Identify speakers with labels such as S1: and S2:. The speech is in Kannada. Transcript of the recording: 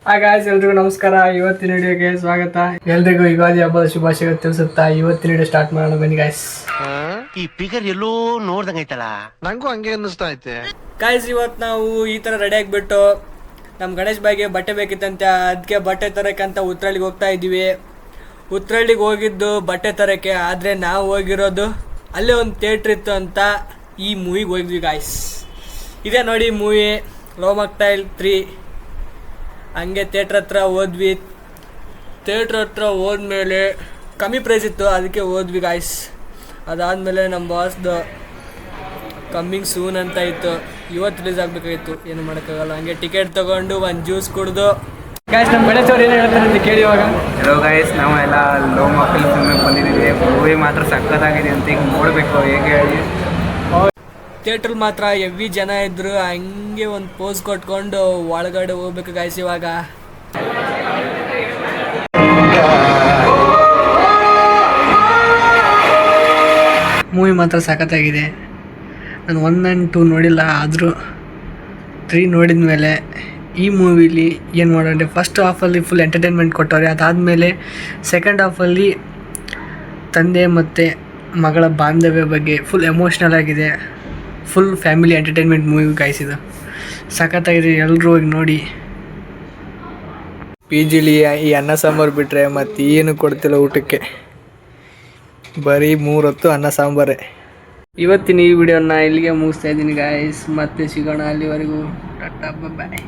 S1: ಹಾಯ್ ಗಾಯ್ಸ್, ಎಲ್ರಿಗೂ ನಮಸ್ಕಾರ. ಇವತ್ತಿನ ವಿಡಿಯೋಗೆ ಸ್ವಾಗತ. ಎಲ್ರಿಗೂ ಯುಗಾದಿ ಹಬ್ಬದ ಶುಭಾಶಯ ತಿಳಿಸುತ್ತಾ ಇವತ್ತಿನ ವಿಡಿಯೋ ಸ್ಟಾರ್ಟ್ ಮಾಡೋಣ ಬನ್ನಿ ಗಾಯ್ಸ್.
S2: ಈ ಫಿಗರ್ ಎಲ್ಲೋ ನೋಡ್ದಂಗೈತಲ್ಲ,
S3: ನಂಗೂ ಹಂಗೆ ಅನ್ನಿಸ್ತಾ ಐತೆ
S1: ಗಾಯ್ಸ್. ಇವತ್ತು ನಾವು ಈ ಥರ ರೆಡಿ ಆಗಿಬಿಟ್ಟು ನಮ್ಮ ಗಣೇಶ್ ಬಾಯಿಗೆ ಬಟ್ಟೆ ಬೇಕಿತ್ತಂತೆ, ಅದಕ್ಕೆ ಬಟ್ಟೆ ತರಕ್ಕಂತ ಉತ್ರಳ್ಳಿಗೆ ಹೋಗ್ತಾ ಇದ್ದೀವಿ. ಉತ್ರಳ್ಳಿಗೆ ಹೋಗಿದ್ದು ಬಟ್ಟೆ ತರಕ್ಕೆ, ಆದರೆ ನಾವು ಹೋಗಿರೋದು ಅಲ್ಲೇ ಒಂದು ಥಿಯೇಟ್ರ್ ಇತ್ತು ಅಂತ ಈ ಮೂವಿಗೆ ಹೋಗಿದ್ವಿ ಗಾಯ್ಸ್. ಇದೇ ನೋಡಿ ಮೂವಿ ಲವ್ ಮಾಕ್ಟೈಲ್ 3. ಹಂಗೆ ಥಿಯೇಟ್ರ್ ಹತ್ರ ಹೋದ್ವಿ. ಥಿಯೇಟ್ರ್ ಹತ್ರ ಹೋದ್ಮೇಲೆ ಕಮ್ಮಿ ಪ್ರೈಸ್ ಇತ್ತು, ಅದಕ್ಕೆ ಹೋದ್ವಿ ಗಾಯ್ಸ್. ಅದಾದಮೇಲೆ ನಮ್ಮ ಬಾಸ್ದು ಕಮ್ಮಿಂಗ್ ಸೂನ್ ಅಂತ ಇತ್ತು, ಇವತ್ತು ರಿಲೀಸ್ ಆಗಬೇಕಾಗಿತ್ತು, ಏನು ಮಾಡೋಕ್ಕಾಗಲ್ಲ. ಹಂಗೆ ಟಿಕೆಟ್ ತೊಗೊಂಡು ಒಂದು ಜ್ಯೂಸ್ ಕುಡಿದು ಗಾಯ್ಸ್ ನಮ್ಮ ಗಣೇಶ್ ಅವ್ರು ಏನು ಹೇಳ್ತಾರೆ ಅಂತ ಕೇಳಿ ಇವಾಗ.
S4: ಹಲೋ ಗಾಯ್ಸ್, ನಾವೆಲ್ಲ ಲವ್ ಮಕ್ಕಳ ಫಿಲ್ಮಿಗೆ ಬಂದಿದ್ದೀವಿ. ಮೂವಿ ಮಾತ್ರ ಸಕ್ಕತ್ತಾಗಿದೆ ಅಂತ ಈಗ ನೋಡಬೇಕು ಹೇಗೆ ಹೇಳಿ.
S1: ಥಿಯೇಟ್ರ್ ಮಾತ್ರ ಹೆವಿ ಜನ ಇದ್ರು. ಹಂಗೆ ಒಂದು ಪೋಸ್ ಕೊಟ್ಕೊಂಡು ಒಳಗಡೆ ಹೋಗ್ಬೇಕು ಗಾಯ್ಸ್ ಇವಾಗ. ಮೂವಿ ಮಾತ್ರ ಸಖತ್ತಾಗಿದೆ. ನಾನು 1 and 2 ನೋಡಿಲ್ಲ, ಆದರೂ 3 ನೋಡಿದ ಮೇಲೆ ಈ ಮೂವಿಲಿ ಏನು ಮಾಡೋಣ, ಫಸ್ಟ್ ಹಾಫಲ್ಲಿ ಫುಲ್ ಎಂಟರ್ಟೈನ್ಮೆಂಟ್ ಕೊಟ್ಟವ್ರೆ. ಅದಾದಮೇಲೆ ಸೆಕೆಂಡ್ ಹಾಫಲ್ಲಿ ತಂದೆ ಮತ್ತು ಮಗಳ ಬಾಂಧವ್ಯ ಬಗ್ಗೆ ಫುಲ್ ಎಮೋಷ್ನಲ್ ಆಗಿದೆ. Full family entertainment movie guys, ಇದು ಸಖತ್ತಾಗಿದೆ. ಎಲ್ಲರೂ ಹೋಗಿ ನೋಡಿ. ಪಿ ಜಿಲಿ ಈ ಅನ್ನ ಸಾಂಬಾರು ಬಿಟ್ಟರೆ ಮತ್ತು ಏನು ಕೊಡ್ತಿಲ್ಲ ಊಟಕ್ಕೆ, ಬರೀ 3 ಹೊತ್ತು ಅನ್ನ ಸಾಂಬಾರೇ. ಇವತ್ತಿನ ಈ ವಿಡಿಯೋನ ಇಲ್ಲಿಗೆ ಮುಗಿಸ್ತಾ ಇದ್ದೀನಿ ಗಾಯ್ಸ್. ಮತ್ತೆ ಸಿಗೋಣ, ಅಲ್ಲಿವರೆಗೂ ಟಾಟಾ ಬಾಯ್.